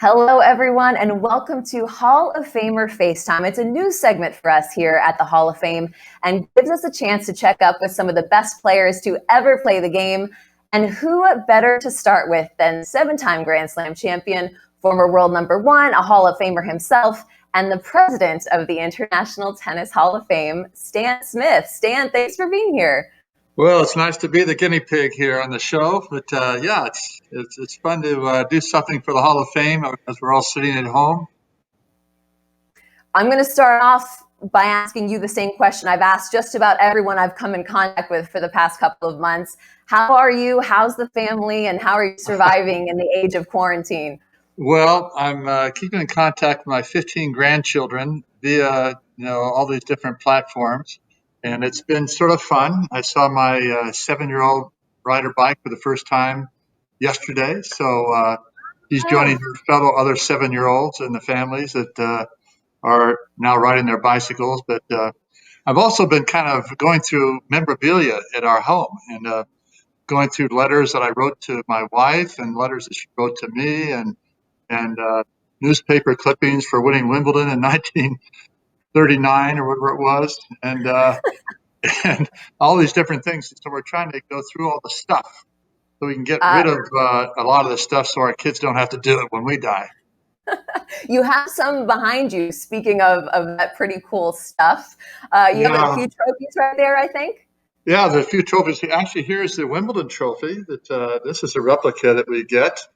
Hello, everyone, and welcome to Hall of Famer FaceTime. It's a new segment for us here at the Hall of Fame and gives us a chance to check up with some of the best players to ever play the game. And who better to start with than seven-time Grand Slam champion, former world number one, a Hall of Famer himself, and the president of the International Tennis Hall of Fame, Stan Smith. Stan, thanks for being here. Well, it's nice to be the guinea pig here on the show, but yeah, it's fun to do something for the Hall of Fame as we're all sitting at home. I'm going to start off by asking you the same question I've asked just about everyone I've come in contact with for the past couple of months. How are you? How's the family? And how are you surviving in the age of quarantine? Well, I'm keeping in contact with my 15 grandchildren via all these different platforms, and it's been sort of fun. I saw my 7-year-old ride her bike for the first time yesterday, so she's joining her fellow other 7-year-olds and the families that are now riding their bicycles. But I've also been kind of going through memorabilia at our home and going through letters that I wrote to my wife and letters that she wrote to me and newspaper clippings for winning Wimbledon in 1939 or whatever it was, and all these different things. So we're trying to go through all the stuff so we can get rid of a lot of the stuff so our kids don't have to do it when we die. You have some behind you, speaking of that pretty cool stuff. You have a few trophies right there, I think. Yeah, there's a few trophies. Actually, here's the Wimbledon trophy. This is a replica that we get.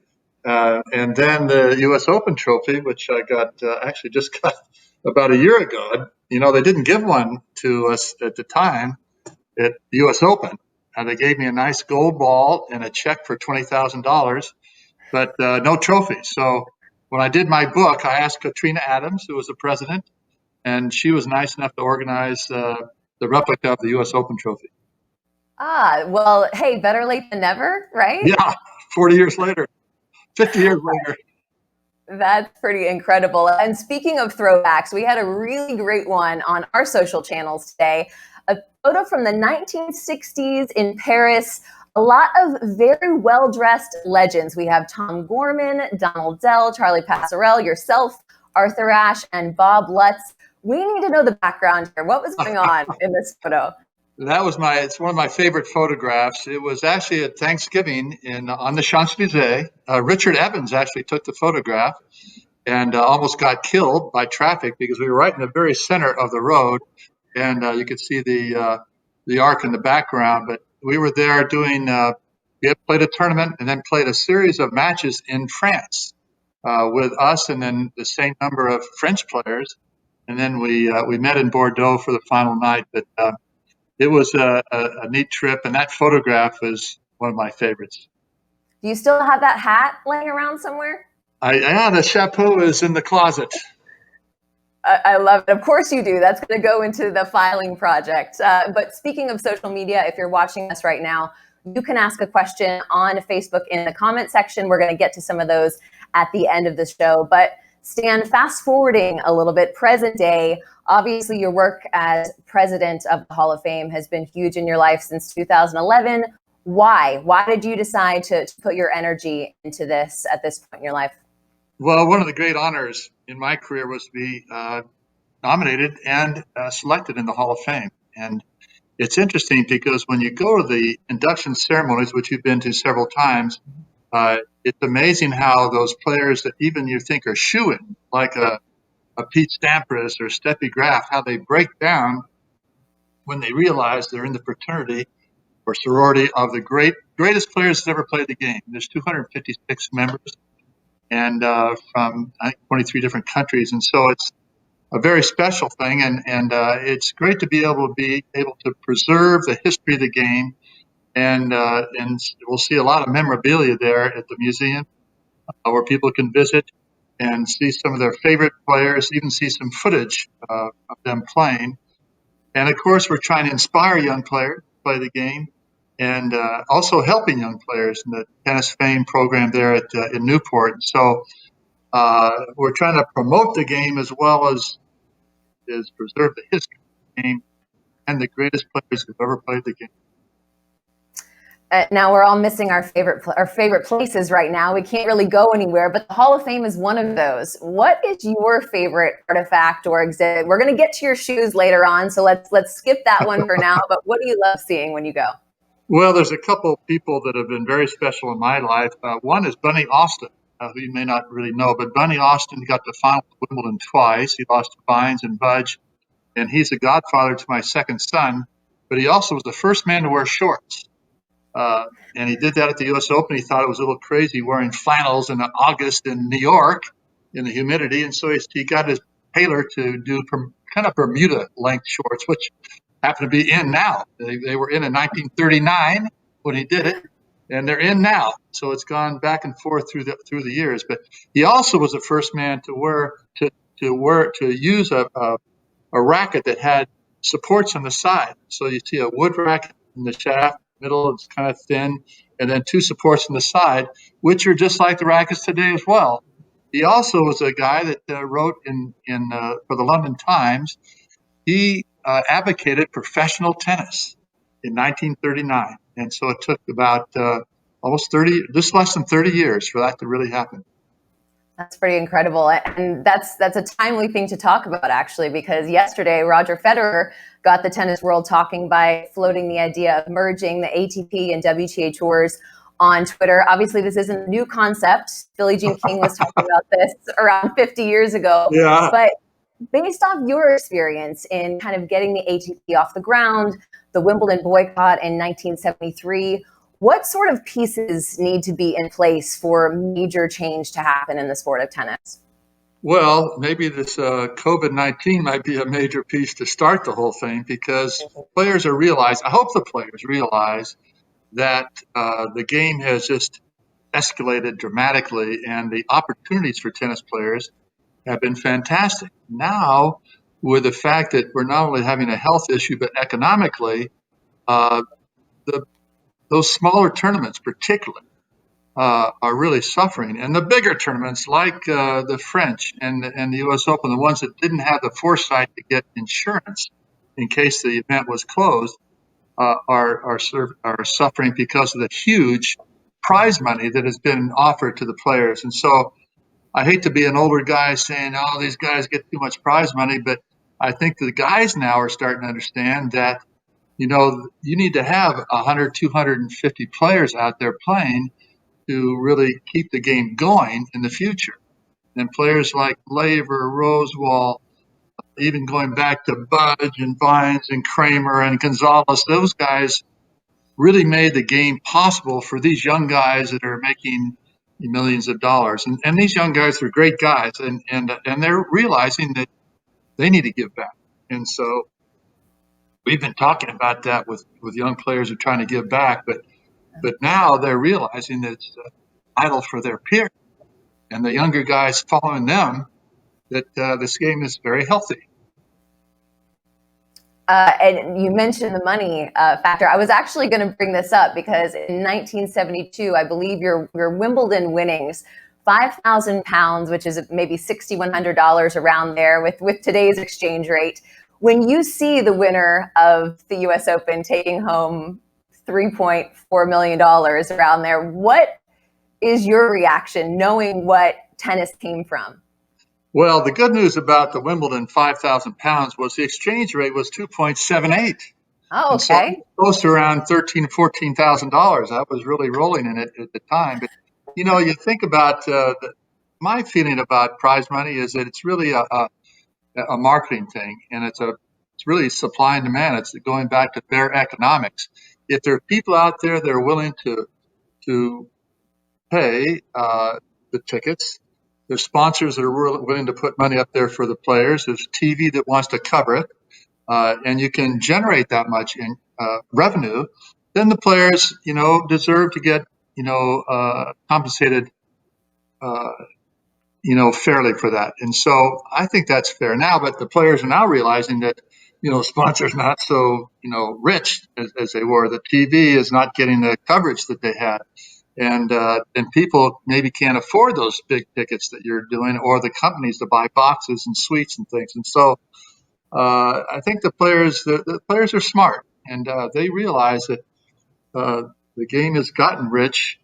And then the U.S. Open trophy, which I just got about a year ago. They didn't give one to us at the time at the U.S. Open. They gave me a nice gold ball and a check for $20,000, but no trophy. So when I did my book, I asked Katrina Adams, who was the president, and she was nice enough to organize the replica of the U.S. Open trophy. Well, hey, better late than never, right? Yeah, 40 years later. 50 years later. That's pretty incredible. And speaking of throwbacks, we had a really great one on our social channels today. A photo from the 1960s in Paris. A lot of very well-dressed legends. We have Tom Gorman, Donald Dell, Charlie Passerelle, yourself, Arthur Ashe, and Bob Lutz. We need to know the background here. What was going on in this photo? It's one of my favorite photographs. It was actually at Thanksgiving on the Champs-Élysées. Richard Evans actually took the photograph and almost got killed by traffic because we were right in the very center of the road, and you could see the arc in the background. But we were there we had played a tournament and then played a series of matches in France with us and then the same number of French players, and then we met in Bordeaux for the final night. But it was a neat trip, and that photograph is one of my favorites. Do you still have that hat laying around somewhere? The chapeau is in the closet. I love it. Of course you do. That's going to go into the filing project. But speaking of social media, if you're watching us right now, you can ask a question on Facebook in the comment section. We're going to get to some of those at the end of the show. But Stan, fast forwarding a little bit, present day, obviously your work as president of the Hall of Fame has been huge in your life since 2011. Why? Why did you decide to put your energy into this at this point in your life? Well, one of the great honors in my career was to be nominated and selected in the Hall of Fame. And it's interesting because when you go to the induction ceremonies, which you've been to several times, it's amazing how those players that even you think are shoo-in, like a Pete Sampras or Steffi Graf, how they break down when they realize they're in the fraternity or sorority of the greatest players that ever played the game. There's 256 members and from I think 23 different countries, and so it's a very special thing, and it's great to be able to preserve the history of the game, and we'll see a lot of memorabilia there at the museum where people can visit and see some of their favorite players, even see some footage of them playing. And of course, we're trying to inspire young players to play the game, and also helping young players in the Tennis Fame program there in Newport. So we're trying to promote the game as well as preserve the history of the game and the greatest players who've ever played the game. Now we're all missing our favorite places right now. We can't really go anywhere, but the Hall of Fame is one of those. What is your favorite artifact or exhibit? We're going to get to your shoes later on, so let's skip that one for now. But what do you love seeing when you go? Well, there's a couple of people that have been very special in my life. One is Bunny Austin, who you may not really know, but Bunny Austin got to final at Wimbledon twice. He lost to Vines and Budge, and he's a godfather to my second son. But he also was the first man to wear shorts. And he did that at the U.S. Open. He thought it was a little crazy wearing flannels in August in New York in the humidity. And so he got his tailor to do kind of Bermuda length shorts, which happen to be in now. They were in 1939 when he did it, and they're in now. So it's gone back and forth through the years. But he also was the first man to use a racket that had supports on the side. So you see a wood racket in the shaft, middle it's kind of thin, and then two supports on the side, which are just like the rackets today as well. He also was a guy that wrote for the London Times. He advocated professional tennis in 1939, and so it took about just less than 30 years for that to really happen. That's pretty incredible. And that's a timely thing to talk about, actually, because yesterday Roger Federer got the tennis world talking by floating the idea of merging the ATP and WTA tours on Twitter. Obviously, this isn't a new concept. Billie Jean King was talking about this around 50 years ago. Yeah. But based off your experience in kind of getting the ATP off the ground, the Wimbledon boycott in 1973, what sort of pieces need to be in place for major change to happen in the sport of tennis? Well, maybe this COVID-19 might be a major piece to start the whole thing, because players are I hope the players realize that the game has just escalated dramatically, and the opportunities for tennis players have been fantastic. Now, with the fact that we're not only having a health issue, but economically, those smaller tournaments particularly are really suffering. And the bigger tournaments like the French and the U.S. Open, the ones that didn't have the foresight to get insurance in case the event was closed, are suffering because of the huge prize money that has been offered to the players. And so I hate to be an older guy saying, oh, these guys get too much prize money, but I think the guys now are starting to understand that, you need to have 100, 250 players out there playing to really keep the game going in the future. And players like Laver, Rosewall, even going back to Budge and Vines and Kramer and Gonzalez, those guys really made the game possible for these young guys that are making millions of dollars. And these young guys are great guys, and they're realizing that they need to give back. And so we've been talking about that with young players who are trying to give back, but now they're realizing that it's vital for their peers and the younger guys following them that this game is very healthy. And you mentioned the money factor. I was actually going to bring this up because in 1972, I believe your Wimbledon winnings, £5,000, which is maybe $6,100 around there with today's exchange rate. When you see the winner of the U.S. Open taking home $3.4 million around there, what is your reaction knowing what tennis came from? Well, the good news about the Wimbledon £5,000 was the exchange rate was 2.78. Oh, okay. So close to around $13,000 to $14,000. I was really rolling in it at the time. But you think about my feeling about prize money is that it's really a marketing thing, and it's really supply and demand. It's going back to bare economics. If there are people out there that are willing to pay the tickets, there's sponsors that are willing to put money up there for the players. There's TV that wants to cover it, and you can generate that much in revenue. Then the players, deserve to get, compensated, fairly for that. And so I think that's fair now. But the players are now realizing that, sponsors not so, rich as they were. The TV is not getting the coverage that they had. And people maybe can't afford those big tickets that you're doing, or the companies to buy boxes and suites and things. And so I think the players are smart, and they realize that the game has gotten rich,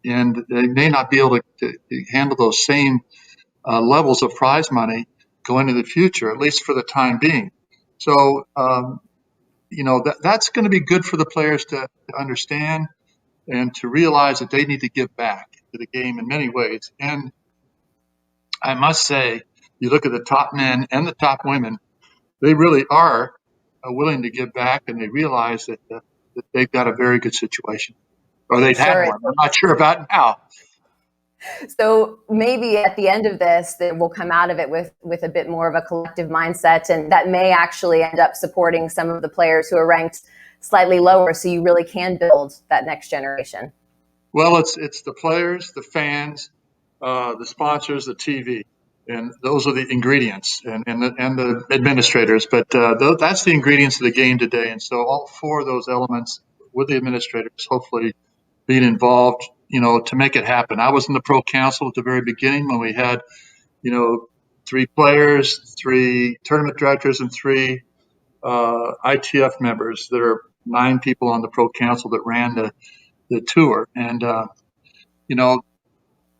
and they may not be able to handle those same levels of prize money going into the future, at least for the time being. So, that's going to be good for the players to understand and to realize that they need to give back to the game in many ways. And I must say, you look at the top men and the top women, they really are willing to give back, and they realize that they've got a very good situation, or they've had Sure. one. I'm not sure about now. So maybe at the end of this, that we'll come out of it with a bit more of a collective mindset, and that may actually end up supporting some of the players who are ranked slightly lower, so you really can build that next generation. Well, it's the players, the fans, the sponsors, the TV, and those are the ingredients, and the administrators. But that's the ingredients of the game today. And so all four of those elements, with the administrators, hopefully being involved, to make it happen. I was in the pro council at the very beginning when we had, 3 players, 3 tournament directors, and 3 ITF members. There are 9 people on the pro council that ran the tour, and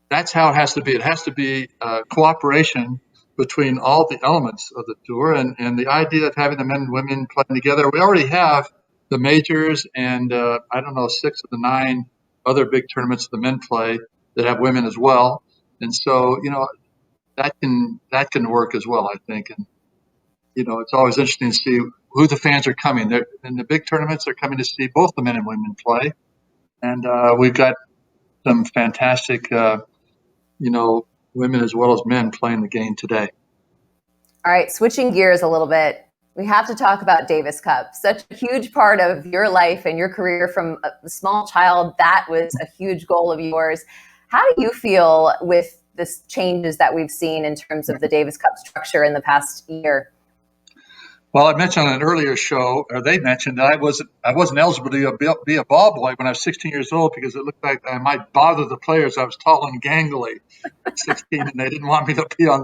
that's how it has to be. It has to be cooperation between all the elements of the tour, and the idea of having the men and women playing together. We already have the majors, and I don't know, 6 of the 9 other big tournaments the men play that have women as well, and so that can work as well, I think. And it's always interesting to see who the fans are coming. In the big tournaments, they're coming to see both the men and women play, and we've got some fantastic women as well as men playing the game today. All right, switching gears a little bit, we have to talk about Davis Cup. Such a huge part of your life and your career from a small child. That was a huge goal of yours. How do you feel with the changes that we've seen in terms of the Davis Cup structure in the past year? Well, I mentioned on an earlier show, or they mentioned that I wasn't eligible to be a ball boy when I was 16 years old because it looked like I might bother the players. I was tall and gangly at 16, and they didn't want me to be on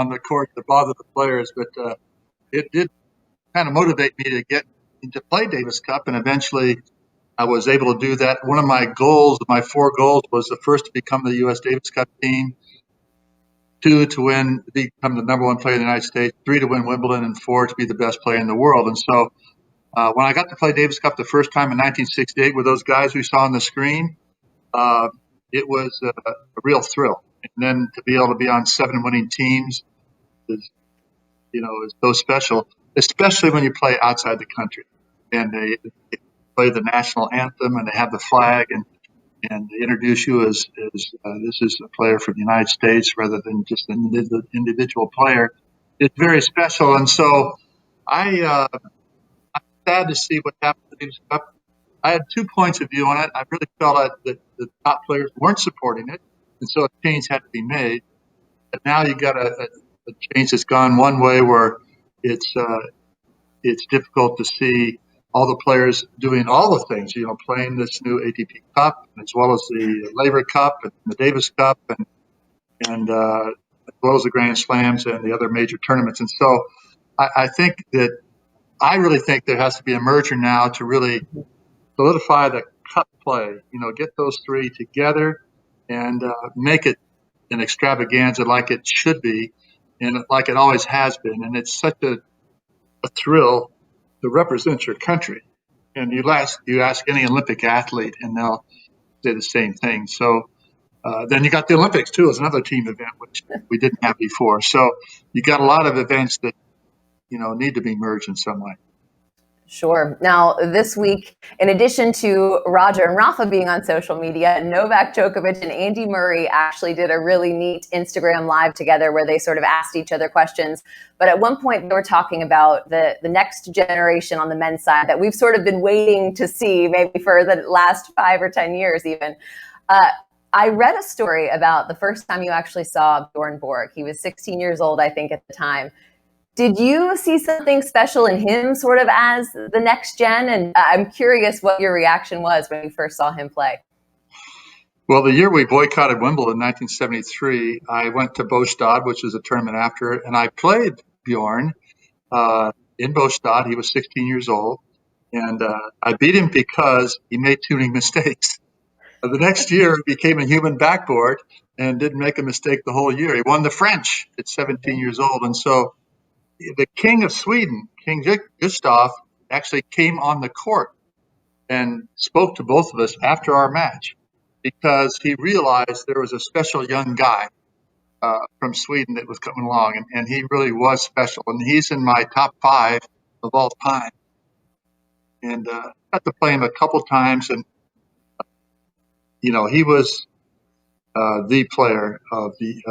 the court to bother the players. But it did kind of motivate me to get to play Davis Cup, and eventually I was able to do that. One of my 4 goals, was the first to become the U.S. Davis Cup team, 2 to become the number 1 player in the United States, 3 to win Wimbledon, and 4 to be the best player in the world. And so when I got to play Davis Cup the first time in 1968 with those guys we saw on the screen, it was a real thrill. And then to be able to be on 7 winning teams is so special, especially when you play outside the country and they play the national anthem and they have the flag and they introduce you as this is a player from the United States rather than just an individual player. It's very special. And so I'm sad to see what happened to Davis Cup. I had 2 points of view on it. I really felt that the top players weren't supporting it, and so a change had to be made. But now you got a change that's gone one way where it's difficult to see all the players doing all the things, playing this new ATP Cup as well as the Laver Cup and the Davis Cup and as well as the Grand Slams and the other major tournaments. And so I really think there has to be a merger now to really solidify the cup play, get those 3 together and make it an extravaganza like it should be and like it always has been. And it's such a thrill to represent your country. And you ask any Olympic athlete, and they'll say the same thing. So then you got the Olympics too as another team event, which we didn't have before. So you got a lot of events that need to be merged in some way. Sure. Now, this week, in addition to Roger and Rafa being on social media, Novak Djokovic and Andy Murray actually did a really neat Instagram live together where they sort of asked each other questions. But at one point, they were talking about the next generation on the men's side that we've sort of been waiting to see maybe for the last 5 or 10 years even. I read a story about the first time you actually saw Bjorn Borg. He was 16 years old, I think, at the time. Did you see something special in him sort of as the next gen? And I'm curious what your reaction was when you first saw him play. Well, the year we boycotted Wimbledon in 1973, I went to Båstad, which is a tournament after, and I played Bjorn in Båstad. He was 16 years old. And I beat him because he made too many mistakes. The next year, he became a human backboard and didn't make a mistake the whole year. He won the French at 17 years old. And so the king of Sweden, King Gustav, actually came on the court and spoke to both of us after our match because he realized there was a special young guy from Sweden that was coming along, and he really was special. And he's in my top 5 of all time. And got to play him a couple times, and he was the player of he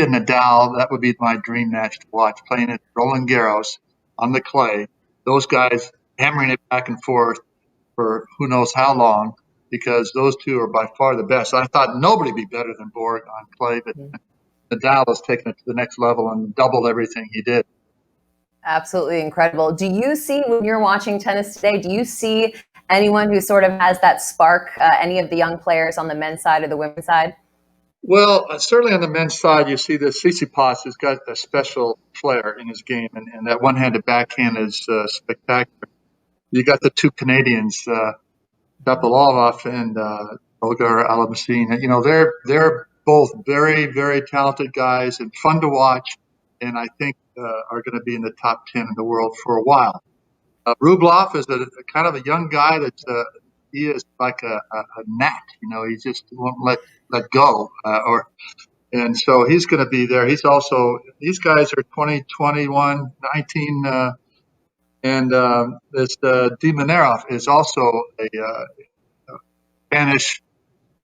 and Nadal. That would be my dream match to watch, playing at Roland Garros on the clay. Those guys hammering it back and forth for who knows how long, because those two are by far the best. I thought nobody would be better than Borg on clay, but Nadal has taken it to the next level and doubled everything he did. Absolutely incredible. Do you see, when you're watching tennis today, do you see anyone who sort of has that spark, any of the young players on the men's side or the women's side? Well, certainly on the men's side, you see that Tsitsipas has got a special flair in his game, and that one-handed backhand is spectacular. You got the two Canadians, Shapovalov and Olgar Aliassime. They're both very, very talented guys and fun to watch, and I think are going to be in the top 10 in the world for a while. Rublev is a kind of a young guy that's he is like a gnat. He just won't let go, and so he's going to be there. These guys are 20, 21, 19, and this Dimonarov is also a Spanish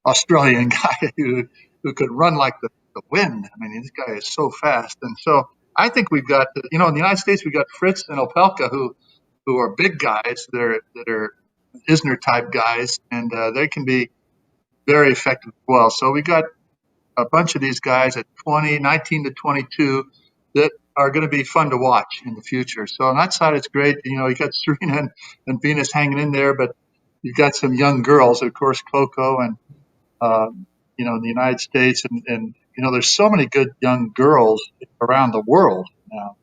Australian guy who could run like the wind. I mean, this guy is so fast, and so I think we've got in the United States we've got Fritz and Opelka who are big guys that are Isner type guys, and they can be very effective as well. So we got a bunch of these guys at 19 to 22 that are going to be fun to watch in the future. So on that side, it's great. You got Serena and Venus hanging in there, but you've got some young girls, of course, Coco and in the United States, and there's so many good young girls around the world now,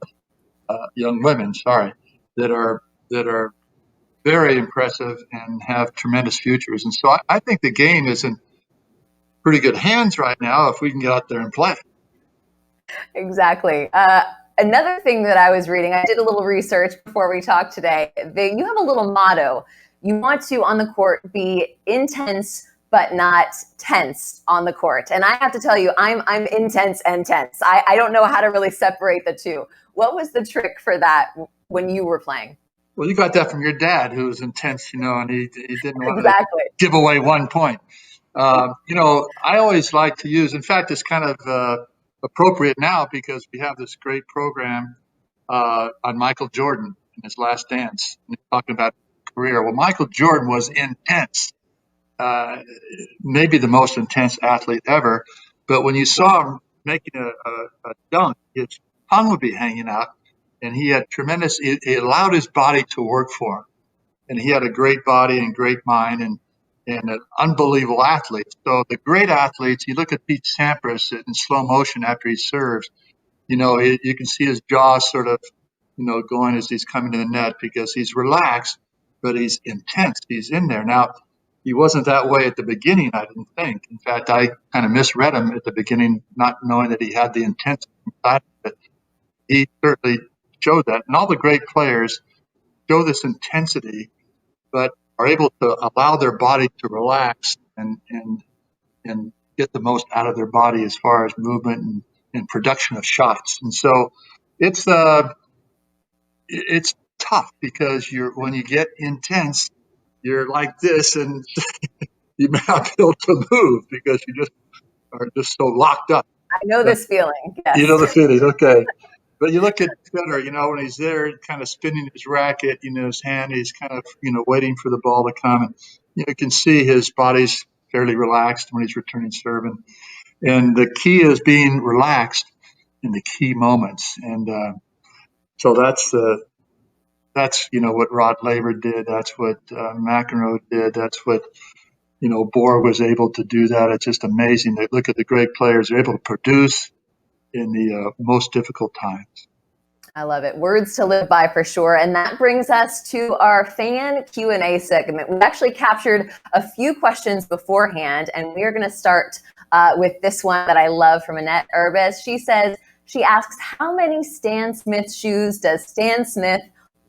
young women, sorry, that are very impressive and have tremendous futures. And so I think the game is in pretty good hands right now if we can get out there and play. Exactly. Another thing that I was reading, I did a little research before we talked today. You have a little motto. You want to, on the court, be intense but not tense on the court. And I have to tell you, I'm intense and tense. I don't know how to really separate the two. What was the trick for that when you were playing? Well, you got that from your dad, who was intense, and he didn't want to give away 1 point. I always like to use, in fact, it's kind of appropriate now because we have this great program on Michael Jordan in his last dance. And talking about career. Well, Michael Jordan was intense, maybe the most intense athlete ever. But when you saw him making a dunk, his tongue would be hanging out, and he had tremendous. It allowed his body to work for him, and he had a great body and great mind, and an unbelievable athlete. So the great athletes, you look at Pete Sampras in slow motion after he serves. You can see his jaw sort of, going as he's coming to the net because he's relaxed, but he's intense. He's in there. Now, he wasn't that way at the beginning, I didn't think. In fact, I kind of misread him at the beginning, not knowing that he had the intensity inside of it. He certainly showed that. And all the great players show this intensity, but are able to allow their body to relax and get the most out of their body as far as movement and production of shots. And so it's tough because when you get intense, you're like this, and you may not be able to move because you just are just so locked up. I know this feeling. Yes. You know the feeling, okay. But you look at Federer, when he's there kind of spinning his racket, his hand, he's kind of, waiting for the ball to come. And you can see his body's fairly relaxed when he's returning serve. And the key is being relaxed in the key moments. And so that's what Rod Laver did. That's what McEnroe did. That's what, Borg was able to do that. It's just amazing. They look at the great players. They're able to produce in the most difficult times. I love it. Words to live by for sure. And that brings us to our fan Q&A segment. We actually captured a few questions beforehand, and we're going to start with this one that I love from Annette Urbis. She asks, how many Stan Smith shoes does Stan Smith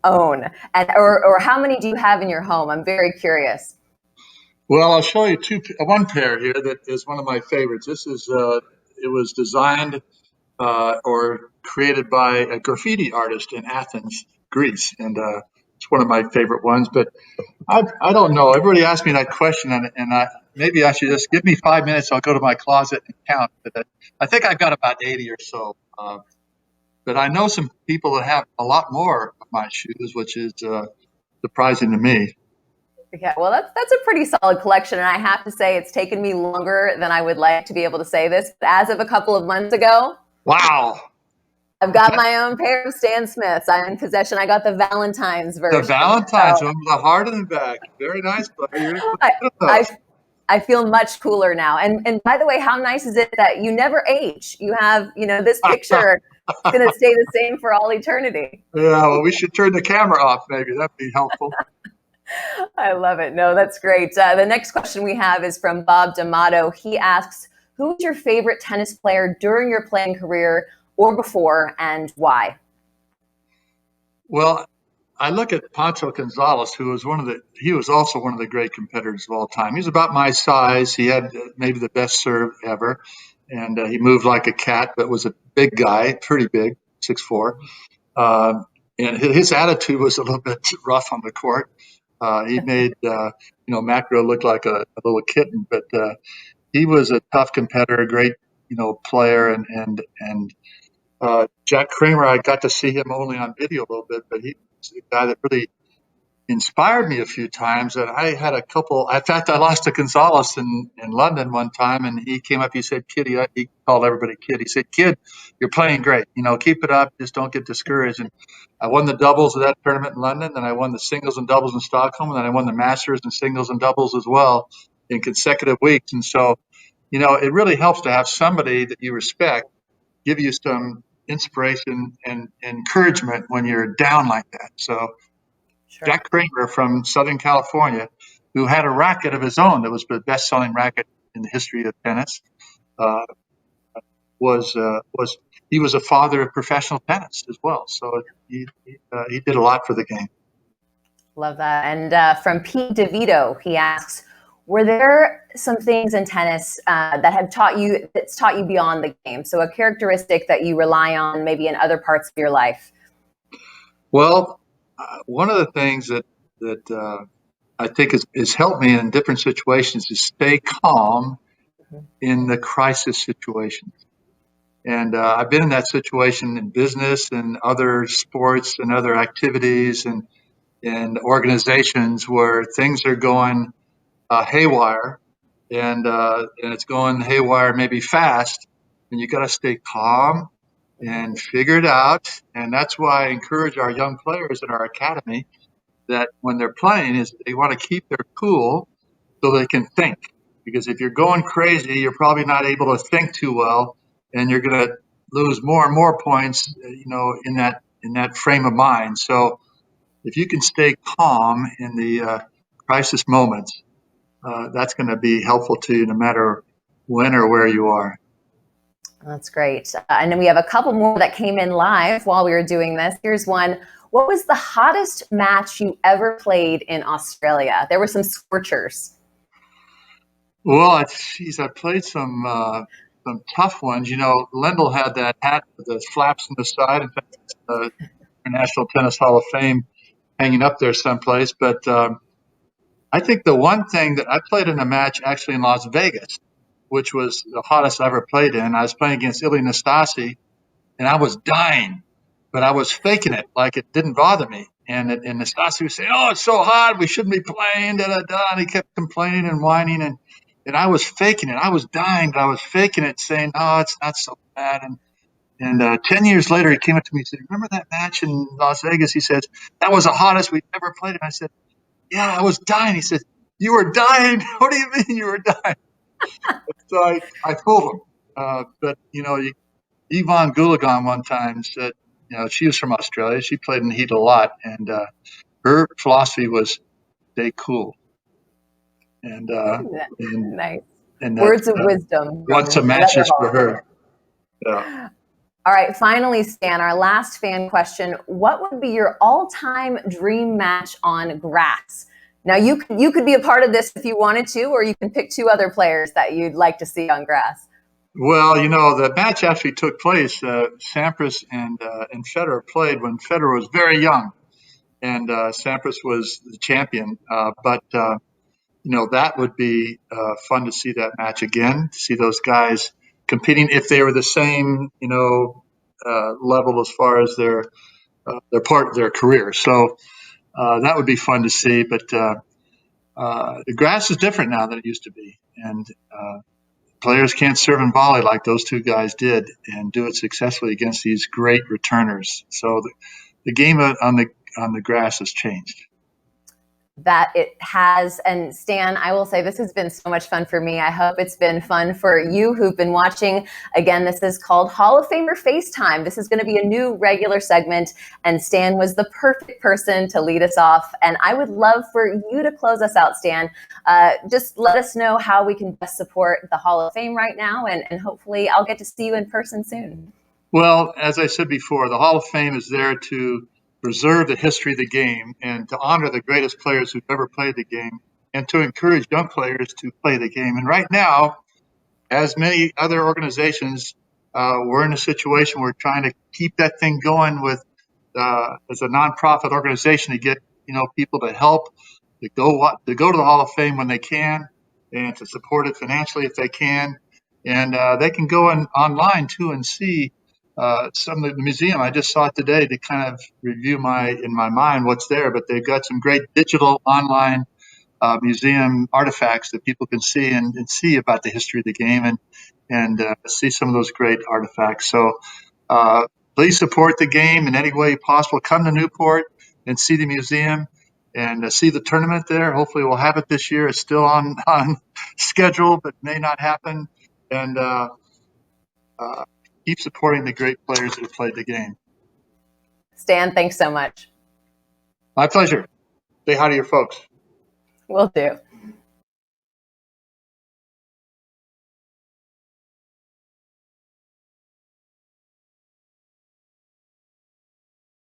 own? And or how many do you have in your home? I'm very curious. Well, I'll show you one pair here that is one of my favorites. This is it was designed or created by a graffiti artist in Athens, Greece, and it's one of my favorite ones. But I don't know. Everybody asked me that question, and maybe I should just give me 5 minutes. I'll go to my closet and count. But I think I've got about 80 or so. But I know some people that have a lot more of my shoes, which is surprising to me. Yeah, well, that's a pretty solid collection, and I have to say it's taken me longer than I would like to be able to say this. But as of a couple of months ago, wow, I've got my own pair of Stan Smiths. I'm in possession. I got the Valentine's version. The Valentine's one, the heart in the back. Very nice, buddy. I feel much cooler now. And by the way, how nice is it that you never age? You have, this picture is going to stay the same for all eternity. Yeah, well, we should turn the camera off. Maybe that'd be helpful. I love it. No, that's great. The next question we have is from Bob D'Amato. He asks, who was your favorite tennis player during your playing career or before, and why? Well, I look at Pancho Gonzalez, who was he was also one of the great competitors of all time. He was about my size. He had maybe the best serve ever. And he moved like a cat, but was a big guy, pretty big, 6'4". And his attitude was a little bit rough on the court. He made, Macro look like a little kitten, but he was a tough competitor, a great, player. And Jack Kramer, I got to see him only on video a little bit, but he was a guy that really inspired me a few times. And I had in fact, I lost to Gonzalez in London one time, and he came up, he said, "Kid," he called everybody kid. He said, "Kid, you're playing great. Keep it up. Just don't get discouraged." And I won the doubles of that tournament in London, then I won the singles and doubles in Stockholm, and then I won the Masters and singles and doubles as well in consecutive weeks. And so, it really helps to have somebody that you respect give you some inspiration and encouragement when you're down like that. So Sure. Jack Kramer from Southern California, who had a racket of his own that was the best-selling racket in the history of tennis, was a father of professional tennis as well. So he did a lot for the game. Love that. And from Pete DeVito, he asks, were there some things in tennis that's taught you beyond the game? So a characteristic that you rely on maybe in other parts of your life? Well, one of the things that I think has helped me in different situations is stay calm in the crisis situations. And I've been in that situation in business and other sports and other activities and organizations where things are going haywire, and it's going haywire maybe fast, and you got to stay calm and figure it out. And that's why I encourage our young players in our academy that when they're playing is they want to keep their cool so they can think. Because if you're going crazy, you're probably not able to think too well, and you're going to lose more and more points, in that frame of mind. So if you can stay calm in the crisis moments, that's going to be helpful to you no matter when or where you are. That's great. And then we have a couple more that came in live while we were doing this. Here's one. What was the hottest match you ever played in Australia? There were some scorchers. Well, I played some tough ones. Lendl had that hat with the flaps on the side. In fact, it's the International Tennis Hall of Fame hanging up there someplace. But I think the one thing that I played in a match actually in Las Vegas, which was the hottest I ever played in. I was playing against Ilie Nastase, and I was dying, but I was faking it like it didn't bother me. And Nastase was saying, "Oh, it's so hot, we shouldn't be playing." Da da da. And he kept complaining and whining, and I was faking it. I was dying, but I was faking it, saying, "Oh, it's not so bad." And 10 years later, he came up to me and said, "Remember that match in Las Vegas?" He says, "That was the hottest we've ever played." And I said, "Yeah, I was dying." He said, "You were dying? What do you mean you were dying?" So I told him. But Ivan Gulagan one time said, She was from Australia. She played in the heat a lot, and her philosophy was stay cool. And Nice. that Words of wisdom won from some another matches Hall for of Famer. her. Yeah. All right, finally, Stan, our last fan question. What would be your all-time dream match on grass? Now, you could be a part of this if you wanted to, or you can pick two other players that you'd like to see on grass. Well, the match actually took place. Sampras and Federer played when Federer was very young, and Sampras was the champion. But that would be fun to see that match again, to see those guys competing if they were the same, level as far as their part of their career. So that would be fun to see. But the grass is different now than it used to be, and players can't serve and volley like those two guys did and do it successfully against these great returners. So the game on the grass has changed. That it has. And Stan, I will say this has been so much fun for me. I hope it's been fun for you who've been watching. Again, this is called Hall of Famer FaceTime. This is going to be a new regular segment, and Stan was the perfect person to lead us off. And I would love for you to close us out, Stan. Just let us know how we can best support the Hall of Fame right now, and hopefully I'll get to see you in person soon. Well, as I said before, the Hall of Fame is there to preserve the history of the game and to honor the greatest players who've ever played the game and to encourage young players to play the game. And right now, as many other organizations, we're in a situation where we're trying to keep that thing going with as a nonprofit organization to get people to help to go to the Hall of Fame when they can and to support it financially if they can. And they can go online too and see some of the museum. I just saw it today to kind of review in my mind what's there, but they've got some great digital online museum artifacts that people can see and see about the history of the game and see some of those great artifacts. So please support the game in any way possible. Come to Newport and see the museum and see the tournament there. Hopefully we'll have it this year. It's still on schedule, but may not happen. And keep supporting the great players that have played the game. Stan, thanks so much. My pleasure. Say hi to your folks. Will do.